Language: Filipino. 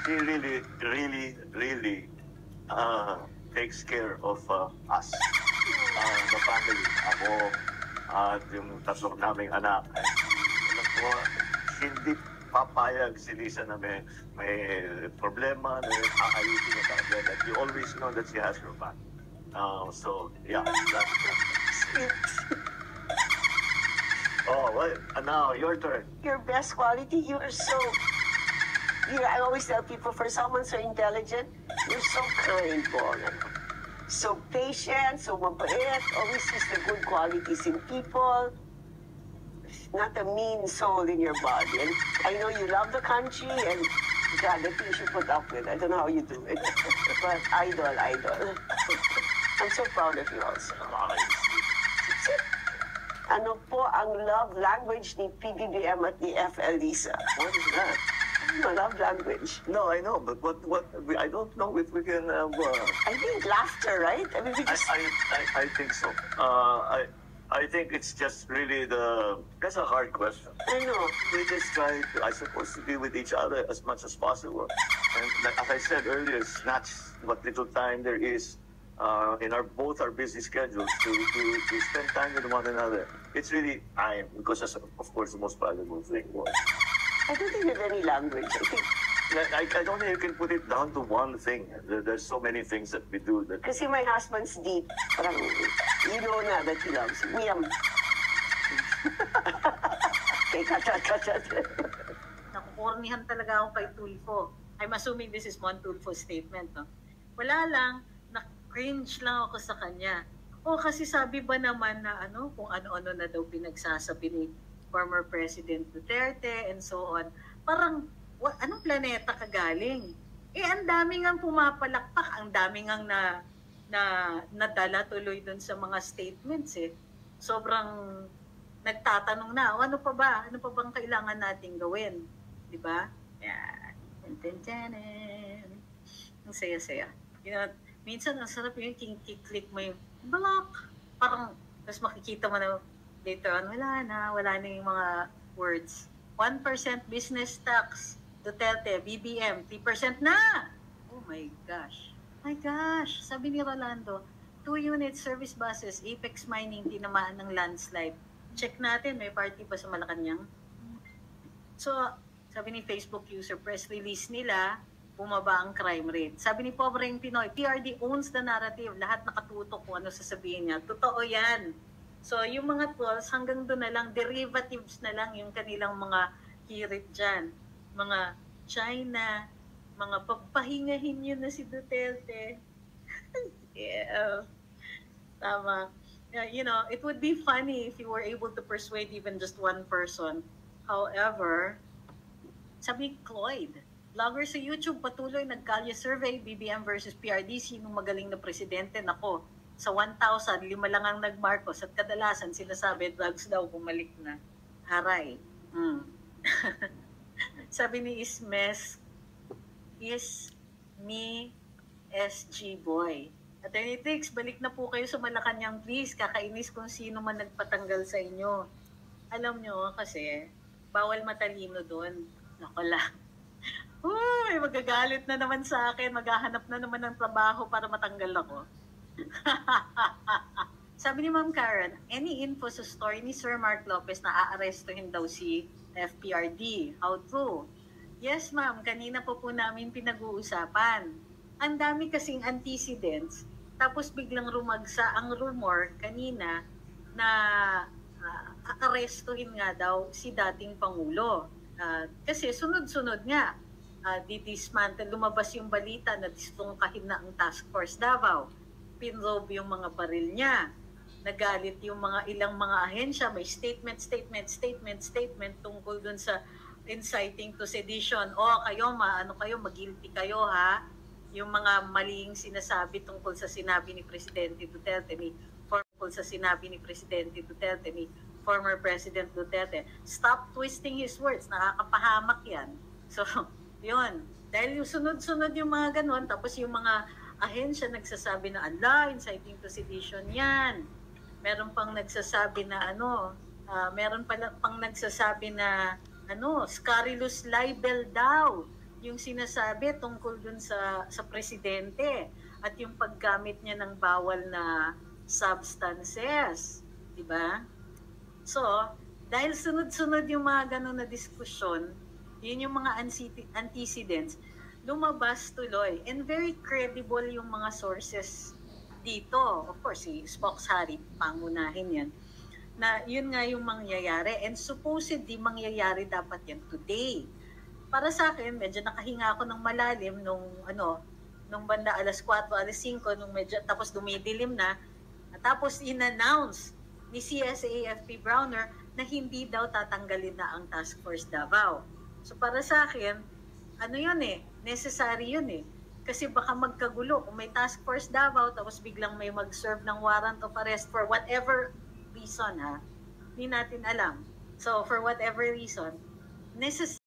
He really takes care of us, the family. Ako at yung tatlo naming anak. Alam ko, hindi papayag si Lisa na may problema, na aayusin niya kagad. That you always know that she has your back. So, yeah. Oh, well, now, your turn. Your best quality, you are so... I always tell people, for someone so intelligent, you're so kind, Paul. So patient, so mabait, always sees the good qualities in people. Not a mean soul in your body. And I know you love the country, and God, the things you put up with. I don't know how you do it. But idol. I'm so proud of you also. Ano po ang love language ni PBBM at ni FL Lisa? What is that? Love language. No, I know, but what? I don't know if we can. I think laughter, right? I mean, we just... I think so. I think it's just really that's a hard question. I know. We just try to, I suppose, to be with each other as much as possible. And as I said earlier, snatch what little time there is in both our busy schedules to spend time with one another. It's really time, because that's, of course, the most valuable thing. I don't think there's any language. I don't think you can put it down to one thing. There's so many things that we do that... Kasi my husband's deep. Parang, you know na that he loves me. Okay, kachat. Nakukornihan talaga ako kay Tulfo. I'm assuming this is Mon Tulfo's statement, no? Wala lang, na-cringe lang ako sa kanya. Kasi sabi ba naman na kung ano-ano na daw pinagsasabi ni former President Duterte and so on. Parang, anong planeta ka galing? Ang dami ngang pumapalakpak, ang dami ngang nadala tuloy dun sa mga statements eh. Sobrang nagtatanong na, ano pa ba? Ano pa bang kailangan nating gawin? Diba? Yan. Ang saya-saya. Minsan ang sarap yung click mo yung block. Parang, tapos makikita mo na later on, wala na yung mga words. 1% business tax, Duterte, BBM, 3% na! Oh my gosh. Sabi ni Rolando, 2 unit service buses, Apex Mining, tinamaan ng landslide. Check natin, may party pa sa Malacanang. So, sabi ni Facebook user, press release nila, bumaba ang crime rate. Sabi ni Pobreng Pinoy, PRD owns the narrative. Lahat nakatutok kung ano sasabihin niya. Totoo yan. So, yung mga tools, hanggang doon na lang, derivatives na lang yung kanilang mga hirit dyan. Mga China, mga pagpahingahin yun na si Duterte. Yeah. Tama. It would be funny if you were able to persuade even just one person. However, sabi Cloyd, vlogger sa YouTube patuloy nagkalye survey, BBM versus PRD, sinong magaling na presidente? Nako, sa 1,000, 5 lang ang nag-Marcos at kadalasan sinasabi, drugs daw, bumalik na. Haray. Sabi ni Ismes, SG boy. Attorney Trix, balik na po kayo sa Malacanang, please. Kakainis kung sino man nagpatanggal sa inyo. Alam nyo, kasi, bawal matalino doon. Nako lang. May magagalit na naman sa akin. Maghahanap na naman ng trabaho para matanggal ako. Sabi ni Ma'am Karen, any info sa story ni Sir Mark Lopez na aarestuhin daw si FPRD? How true? Yes, ma'am. Kanina po namin pinag-uusapan. Ang dami kasing antecedents. Tapos biglang rumagsa ang rumor kanina na aarestuhin nga daw si dating Pangulo. Kasi sunod-sunod nga. Didismantle, lumabas yung balita na distungkahin na ang Task Force Davao. Pinrobe yung mga baril niya. Nagalit yung ilang mga ahensya, may statement tungkol dun sa inciting to sedition. Kayo, mag-guilty kayo ha. Yung mga maling sinasabi tungkol sa sinabi ni Presidente Duterte, ni former President Duterte. Stop twisting his words. Nakakapahamak yan. So, yun. Dahil yung sunod-sunod yung mga ganon, tapos yung mga ahensya nagsasabi na, inciting to sedition yan. Meron pang nagsasabi na scurrilous libel daw. yung sinasabi tungkol dun sa presidente at yung paggamit niya ng bawal na substances, di ba? So, dahil sunod-sunod yung mga ganun na diskusyon, yun yung mga antecedents, lumabas tuloy. And very credible yung mga sources dito. Of course, si Spock's Harry, pangunahin yan. Na yun nga yung mangyayari. And supposedly, mangyayari dapat yan today. Para sa akin, medyo nakahinga ako ng malalim nung banda alas 4, alas 5, nung medyo, tapos dumidilim na. Tapos in-announce ni CSAFP Browner na hindi daw tatanggalin na ang Task Force Davao. So para sa akin, necessary yun eh. Kasi baka magkagulo kung may Task Force Davao tapos biglang may mag-serve ng warrant of arrest for whatever reason, hindi natin alam. So for whatever reason, necessary